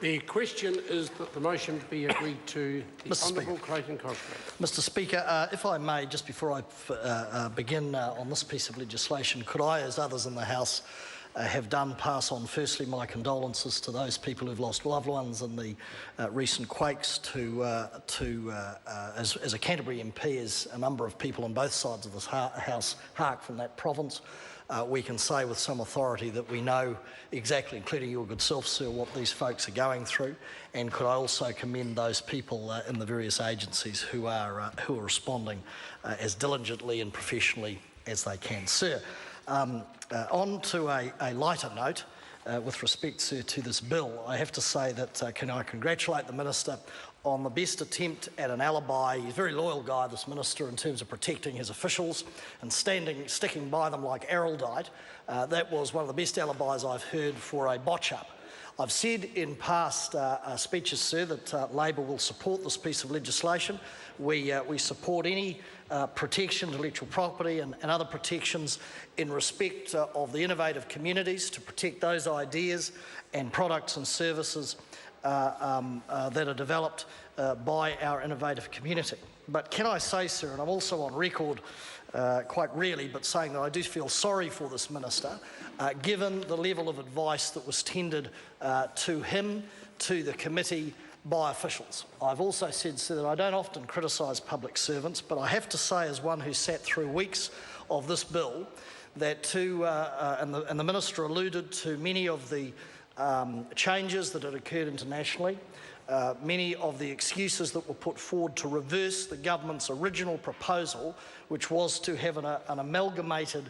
The question is that the motion be agreed to. The Honourable Creighton Cosgrave. Mr Speaker, if I may, just before I begin on this piece of legislation, could I, as others in the House have done, pass on firstly my condolences to those people who've lost loved ones in the recent quakes, as a Canterbury MP, as a number of people on both sides of this House hack from that province. We can say with some authority that we know exactly, including your good self, sir, what these folks are going through. And could I also commend those people in the various agencies who are responding as diligently and professionally as they can, sir. On to a lighter note, with respect, sir, to this bill, I have to say that can I congratulate the Minister on the best attempt at an alibi. He's a very loyal guy, this Minister, in terms of protecting his officials and sticking by them like Araldite. That was one of the best alibis I've heard for a botch-up. I've said in past speeches, sir, that Labor will support this piece of legislation. We support any protection to intellectual property and other protections in respect of the innovative communities, to protect those ideas and products and services that are developed by our innovative community. But can I say, sir, and I'm also on record quite rarely, but saying that I do feel sorry for this Minister, given the level of advice that was tendered to him, to the committee, by officials. I've also said, sir, that I don't often criticise public servants, but I have to say, as one who sat through weeks of this bill, that and the Minister alluded to many of the changes that had occurred internationally, many of the excuses that were put forward to reverse the government's original proposal, which was to have an amalgamated,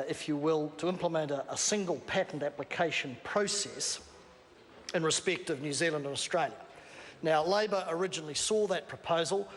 if you will, to implement a single patent application process in respect of New Zealand and Australia. Now, Labor originally saw that proposal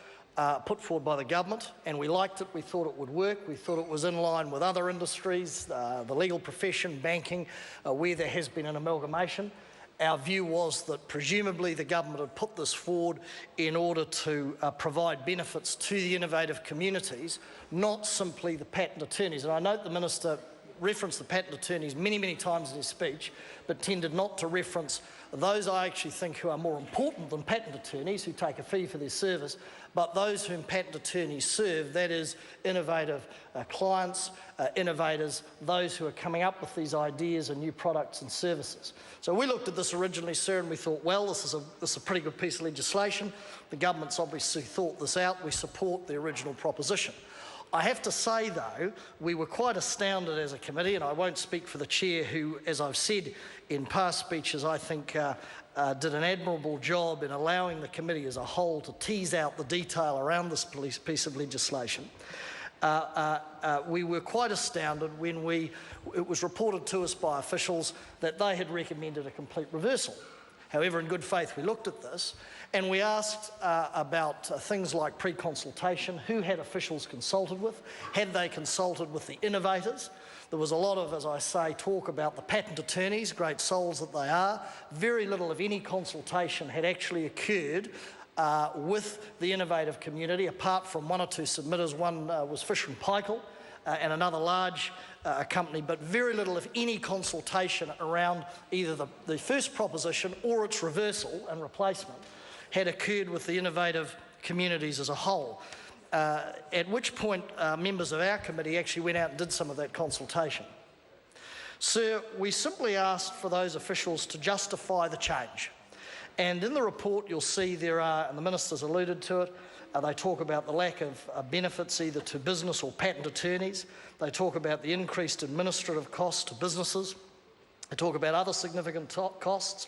put forward by the government, and we liked it. We thought it would work. We thought it was in line with other industries, the legal profession, banking, where there has been an amalgamation. Our view was that presumably the government had put this forward in order to provide benefits to the innovative communities, not simply the patent attorneys. And I note the Minister referenced the patent attorneys many, many times in his speech, but tended not to reference those I actually think who are more important than patent attorneys, who take a fee for their service, but those whom patent attorneys serve, that is innovative clients, innovators, those who are coming up with these ideas and new products and services. So we looked at this originally, sir, and we thought, well, this is a pretty good piece of legislation. The government's obviously thought this out. We support the original proposition. I have to say, though, we were quite astounded as a committee, and I won't speak for the chair, who, as I've said in past speeches, I think did an admirable job in allowing the committee as a whole to tease out the detail around this piece of legislation. We were quite astounded when it was reported to us by officials that they had recommended a complete reversal. However, in good faith, we looked at this and we asked about things like pre-consultation. Who had officials consulted with? Had they consulted with the innovators? There was a lot of, as I say, talk about the patent attorneys, great souls that they are. Very little of any consultation had actually occurred with the innovative community, apart from one or two submitters. One was Fisher & Paykel and another large company, but very little of any consultation around either the first proposition or its reversal and replacement had occurred with the innovative communities as a whole. At which point members of our committee actually went out and did some of that consultation. Sir, we simply asked for those officials to justify the change. And in the report you'll see there are, and the Minister's alluded to it, they talk about the lack of benefits either to business or patent attorneys. They talk about the increased administrative costs to businesses. They talk about other significant costs.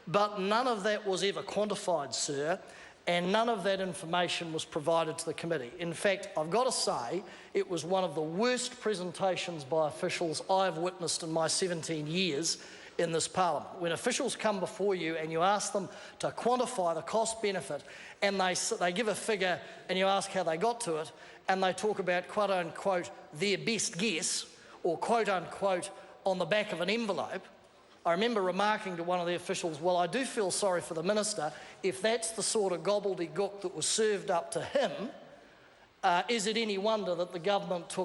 But none of that was ever quantified, sir, and none of that information was provided to the committee. In fact, I've got to say, it was one of the worst presentations by officials I've witnessed in my 17 years in this parliament. When officials come before you and you ask them to quantify the cost benefit, and they give a figure and you ask how they got to it, and they talk about quote unquote their best guess, or quote unquote on the back of an envelope. I remember remarking to one of the officials, well, I do feel sorry for the Minister if that's the sort of gobbledygook that was served up to him. Is it any wonder that the government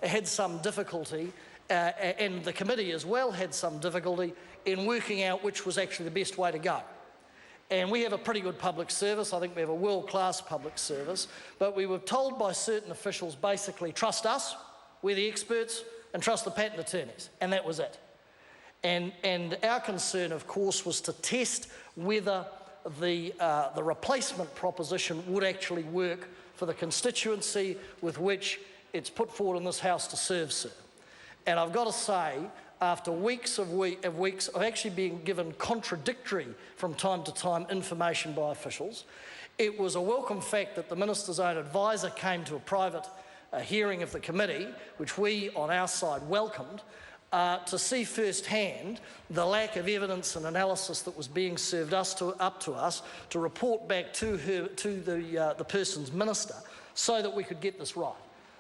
had some difficulty and the committee as well had some difficulty in working out which was actually the best way to go. And we have a pretty good public service. I think we have a world-class public service. But we were told by certain officials, basically, trust us, we're the experts, and trust the patent attorneys. And that was it. And our concern, of course, was to test whether the replacement proposition would actually work for the constituency with which it's put forward in this House to serve, sir. And I've got to say, after weeks of actually being given contradictory from time to time information by officials, it was a welcome fact that the Minister's own advisor came to a private hearing of the committee, which we on our side welcomed, to see firsthand the lack of evidence and analysis that was being served up to us to report back to the person's minister so that we could get this right.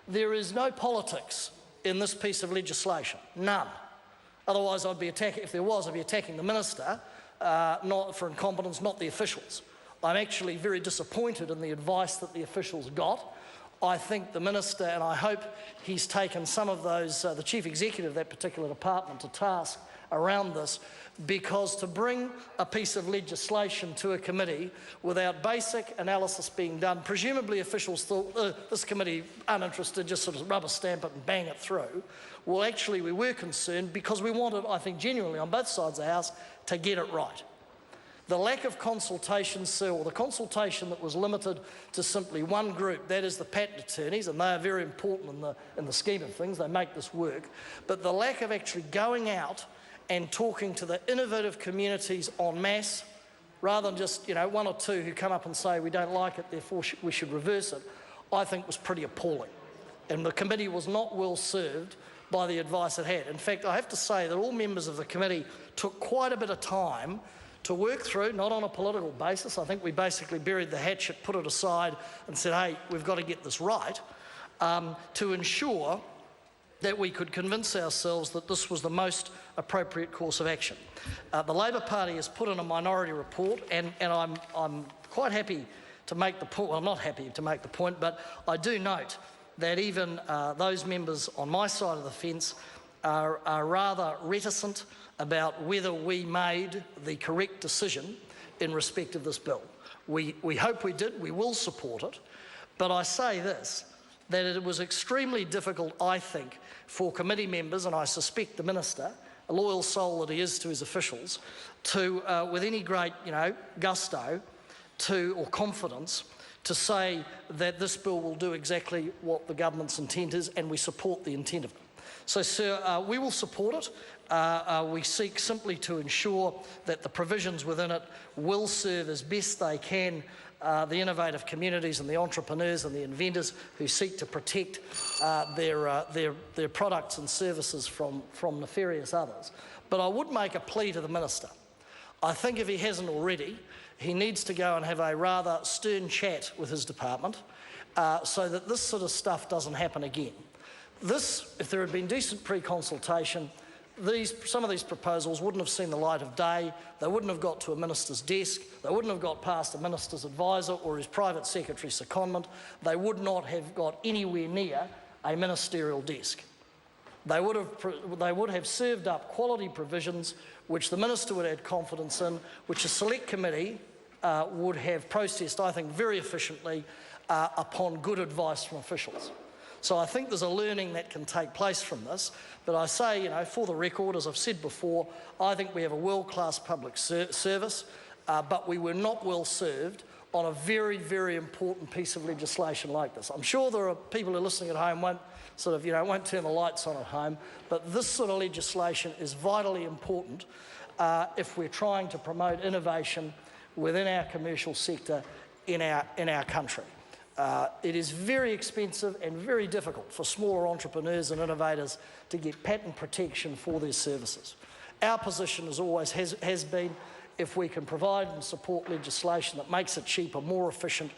There is no politics in this piece of legislation, none. Otherwise, I'd be attacking, if there was, I'd be attacking the minister, not for incompetence, not the officials. I'm actually very disappointed in the advice that the officials got. I think the minister, and I hope he's taken some of those, the chief executive of that particular department to task around this, because to bring a piece of legislation to a committee without basic analysis being done, presumably officials thought this committee uninterested, just sort of rubber stamp it and bang it through. Well, actually we were concerned because we wanted, I think genuinely on both sides of the House, to get it right. The lack of consultation, sir, or the consultation that was limited to simply one group, that is the patent attorneys, and they are very important in the scheme of things, they make this work, but the lack of actually going out and talking to the innovative communities en masse, rather than just, one or two who come up and say we don't like it, therefore we should reverse it, I think was pretty appalling. And the committee was not well served by the advice it had. In fact, I have to say that all members of the committee took quite a bit of time to work through, not on a political basis. I think we basically buried the hatchet, put it aside and said, hey, we've got to get this right, to ensure that we could convince ourselves that this was the most appropriate course of action. The Labor Party has put in a minority report, and I'm quite happy to make the point, well, I'm not happy to make the point, but I do note that even those members on my side of the fence are rather reticent about whether we made the correct decision in respect of this bill. We hope we did, we will support it, but I say this, that it was extremely difficult, I think, for committee members, and I suspect the minister, a loyal soul that he is to his officials, to, with any great, gusto or confidence, to say that this bill will do exactly what the government's intent is, and we support the intent of it. So, sir, we will support it. We seek simply to ensure that the provisions within it will serve as best they can the innovative communities and the entrepreneurs and the inventors who seek to protect their products and services from nefarious others. But I would make a plea to the minister. I think if he hasn't already, he needs to go and have a rather stern chat with his department so that this sort of stuff doesn't happen again. This, if there had been decent pre-consultation, some of these proposals wouldn't have seen the light of day, they wouldn't have got to a minister's desk, they wouldn't have got past a minister's advisor or his private secretary's secondment, they would not have got anywhere near a ministerial desk. They would have served up quality provisions which the minister would have had confidence in, which a select committee would have processed, I think, very efficiently upon good advice from officials. So I think there's a learning that can take place from this. But I say, for the record, as I've said before, I think we have a world-class public service, but we were not well served on a very, very important piece of legislation like this. I'm sure there are people who are listening at home won't turn the lights on at home, but this sort of legislation is vitally important if we're trying to promote innovation within our commercial sector in our country. It is very expensive and very difficult for smaller entrepreneurs and innovators to get patent protection for their services. Our position as always has been, if we can provide and support legislation that makes it cheaper, more efficient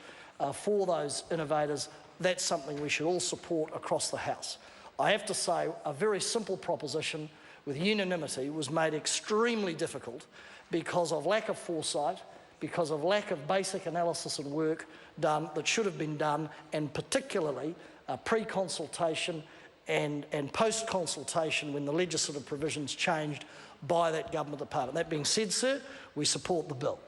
for those innovators, that's something we should all support across the House. I have to say, a very simple proposition with unanimity was made extremely difficult because of lack of foresight, because of lack of basic analysis and work done that should have been done, and particularly pre-consultation and post-consultation when the legislative provisions changed by that government department. That being said, sir, we support the bill.